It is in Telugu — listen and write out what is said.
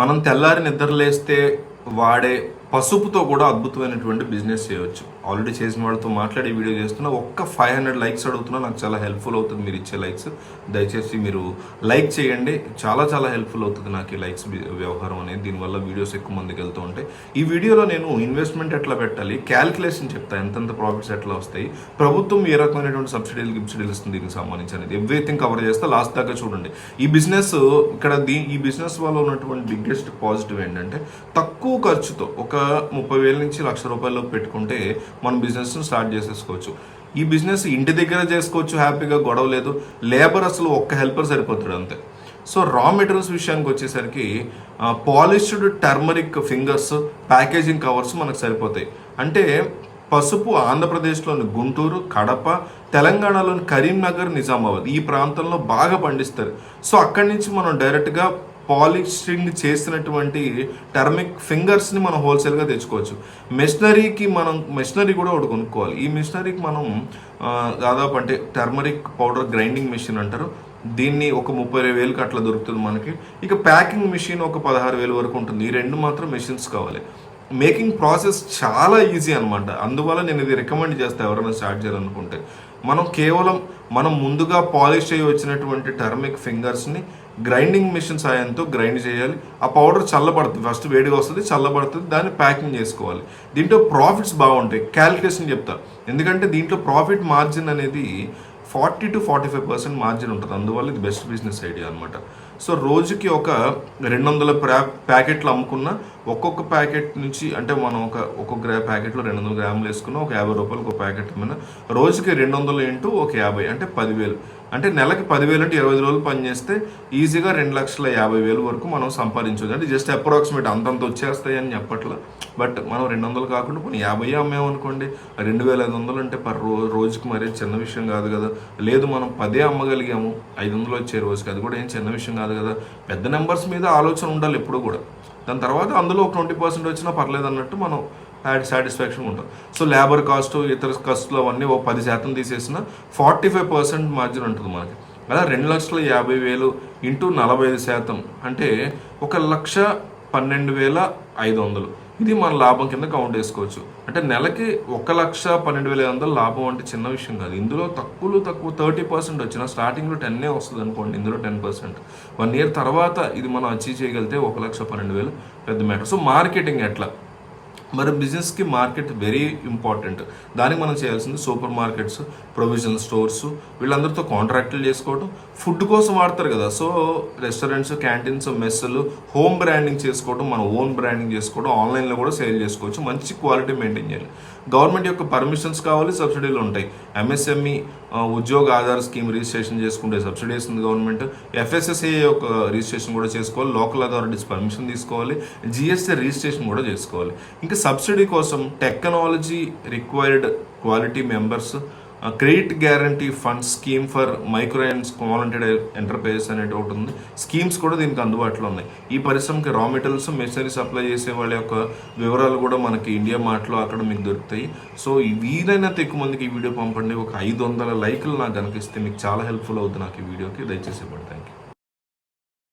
మనం తెల్లారి నిద్రలేస్తే వాడే పసుపుతో కూడా అద్భుతమైనటువంటి బిజినెస్ చేయవచ్చు. ఆల్రెడీ చేసిన వాళ్ళతో మాట్లాడి వీడియో చేస్తున్నా. ఒక్క 500 లైక్స్ అడుగుతున్నా, నాకు చాలా హెల్ప్ఫుల్ అవుతుంది మీరు ఇచ్చే లైక్స్. దయచేసి మీరు లైక్ చేయండి, చాలా చాలా హెల్ప్ఫుల్ అవుతుంది నాకు ఈ లైక్స్ వ్యవహారం అనేది. దీనివల్ల వీడియోస్ ఎక్కువ మందికి వెళ్తూ ఉంటాయి. ఈ వీడియోలో నేను ఇన్వెస్ట్మెంట్ ఎట్లా పెట్టాలి, క్యాల్కులేషన్ చెప్తాను, ఎంతెంత ప్రాఫిట్స్ ఎట్లా వస్తాయి, ప్రభుత్వం ఏ రకమైనటువంటి సబ్సిడీలు గిబ్సిడీలు ఇస్తుంది దీనికి సంబంధించి అనేది ఎవ్రీథింగ్ కవర్ చేస్తే లాస్ట్ దాకా చూడండి. ఈ బిజినెస్ ఇక్కడ ఈ బిజినెస్ వల్ల ఉన్నటువంటి బిగ్గెస్ట్ పాజిటివ్ ఏంటంటే తక్కువ ఖర్చుతో ఒక 30,000 నుంచి ₹1,00,000 పెట్టుకుంటే మనం బిజినెస్ను స్టార్ట్ చేసేసుకోవచ్చు. ఈ బిజినెస్ ఇంటి దగ్గర చేసుకోవచ్చు హ్యాపీగా, గొడవ లేదు. లేబర్ అసలు ఒక్క హెల్పర్ సరిపోతాడు అంతే. సో రా మెటీరియల్స్ విషయానికి వచ్చేసరికి polished turmeric fingers, packaging covers మనకు సరిపోతాయి. అంటే పసుపు ఆంధ్రప్రదేశ్లోని గుంటూరు, కడప, తెలంగాణలోని కరీంనగర్, నిజామాబాద్ ఈ ప్రాంతంలో బాగా పండిస్తారు. సో అక్కడి నుంచి మనం డైరెక్ట్గా పాలిషింగ్ చేసినటువంటి టర్మిక్ ఫింగర్స్ని మనం హోల్సేల్గా తెచ్చుకోవచ్చు. మెషినరీ కూడా ఒకటి కొనుక్కోవాలి. ఈ మెషినరీకి మనం దాదాపు అంటే టర్మరిక్ పౌడర్ గ్రైండింగ్ మెషిన్ అంటారు, దీన్ని ఒక 30,000కి అట్లా దొరుకుతుంది మనకి. ఇక ప్యాకింగ్ మెషిన్ ఒక 16,000 వరకు ఉంటుంది. ఈ రెండు మాత్రం మెషిన్స్ కావాలి. మేకింగ్ ప్రాసెస్ చాలా ఈజీ అనమాట. అందువల్ల నేను ఇది రికమెండ్ చేస్తాను ఎవరైనా స్టార్ట్ చేయాలనుకుంటే. మనం ముందుగా పాలిష్ చేయి వచ్చినటువంటి టర్మిక్ ఫింగర్స్ని గ్రైండింగ్ మిషన్ సాయంతో గ్రైండ్ చేయాలి. ఆ పౌడర్ చల్లబడుతుంది, ఫస్ట్ వేడిగా వస్తుంది, చల్లబడుతుంది, దాన్ని ప్యాకింగ్ చేసుకోవాలి. దీంట్లో ప్రాఫిట్స్ బాగుంటాయి. క్యాలిక్యులేషన్ చెప్తా, ఎందుకంటే దీంట్లో ప్రాఫిట్ మార్జిన్ అనేది 40 to 45% మార్జిన్ ఉంటుంది. అందువల్ల ఇది బెస్ట్ బిజినెస్ ఐడియా అనమాట. సో రోజుకి ఒక 200 ప్యాకెట్లు అమ్ముకున్న ఒక్కొక్క ప్యాకెట్ నుంచి అంటే మనం ఒక్కొక్క ప్యాకెట్లో 200 గ్రాములు వేసుకున్న ఒక ₹50 ఒక ప్యాకెట్ మీద రోజుకి 200 ఇంటూ ఒక 50 అంటే 10,000. అంటే నెలకి 10,000 అంటే 25 రోజులు పనిచేస్తే ఈజీగా 2,50,000 వరకు మనం సంపాదించవచ్చు. అంటే జస్ట్ అప్రాక్సిమేట్ అంతంత వచ్చేస్తాయి అని చెప్పట్లా. బట్ మనం 200 కాకుండా కొన్ని 50 అమ్మేమనుకోండి, 2,500 అంటే రోజుకి మరీ చిన్న విషయం కాదు కదా. లేదు మనం 10 అమ్మగలిగాము, 500 వచ్చే రోజుకి, అది కూడా ఏం చిన్న విషయం కాదు కదా. పెద్ద నెంబర్స్ మీద ఆలోచన ఉండాలి ఎప్పుడు కూడా. దాని తర్వాత అందులో ఒక 20% వచ్చినా పర్లేదు అన్నట్టు మనం సాటిస్ఫాక్షన్ ఉంటుంది. సో లేబర్ కాస్ట్, ఇతర ఖర్చులు అవన్నీ ఒక 10% తీసేసిన 45% మార్జిన్ ఉంటుంది మనకి. అలా 2,50,000 ఇంటూ 45% అంటే 1,12,500. ఇది మన లాభం కింద కౌంట్ చేసుకోవచ్చు. అంటే నెలకి 1,12,500 లాభం అంటే చిన్న విషయం కాదు. ఇందులో తక్కువ 30% వచ్చినా స్టార్టింగ్లో 10 వస్తుంది అనుకోండి, ఇందులో 10%. 1 year తర్వాత ఇది మనం అచీవ్ చేయగలిగితే 1,12,000 పెద్ద మ్యాటర్. సో మార్కెటింగ్ ఎట్లా? మరి బిజినెస్కి మార్కెట్ వెరీ ఇంపార్టెంట్. దానికి మనం చేయాల్సింది సూపర్ మార్కెట్స్, ప్రొవిజన్ స్టోర్స్, వీళ్ళందరితో కాంట్రాక్టులు చేసుకోవడం. ఫుడ్ కోసం వాడతారు కదా, సో రెస్టారెంట్స్, క్యాంటీన్స్, మెస్సులు, హోమ్ బ్రాండింగ్ చేసుకోవడం, మన ఓన్ బ్రాండింగ్ చేసుకోవడం, ఆన్లైన్లో కూడా సేల్ చేసుకోవచ్చు. మంచి క్వాలిటీ మెయింటైన్ చేయాలి. గవర్నమెంట్ యొక్క పర్మిషన్స్ కావాలి, సబ్సిడీలు ఉంటాయి. ఎంఎస్ఎంఈ ఉద్యోగ ఆధార్ స్కీమ్ రిజిస్ట్రేషన్ చేసుకుంటే సబ్సిడీ ఇస్తుంది గవర్నమెంట్. FSSA యొక్క రిజిస్ట్రేషన్ కూడా చేసుకోవాలి, లోకల్ అథారిటీస్ పర్మిషన్ తీసుకోవాలి, GST రిజిస్ట్రేషన్ కూడా చేసుకోవాలి. ఇంకా సబ్సిడీ కోసం technology required quality members, credit guarantee fund scheme for micro and small enterprises అనేది ఒకటి ఉంది. స్కీమ్స్ కూడా దీనికి అందుబాటులో ఉన్నాయి. ఈ పరిశ్రమకి రా మెటీరియల్స్, మెషినరీ సప్లై చేసే వాళ్ళ యొక్క వివరాలు కూడా మనకి ఇండియా మార్ట్లో అక్కడ మీకు దొరుకుతాయి. సో వీలైనంత ఎక్కువ మందికి ఈ వీడియో పంపండి. ఒక 500 లైకులు నాకు కనిపిస్తే మీకు చాలా హెల్ప్ఫుల్ అవుతుంది నాకు ఈ వీడియోకి. దయచేసి ఇవ్వండి. Thank you.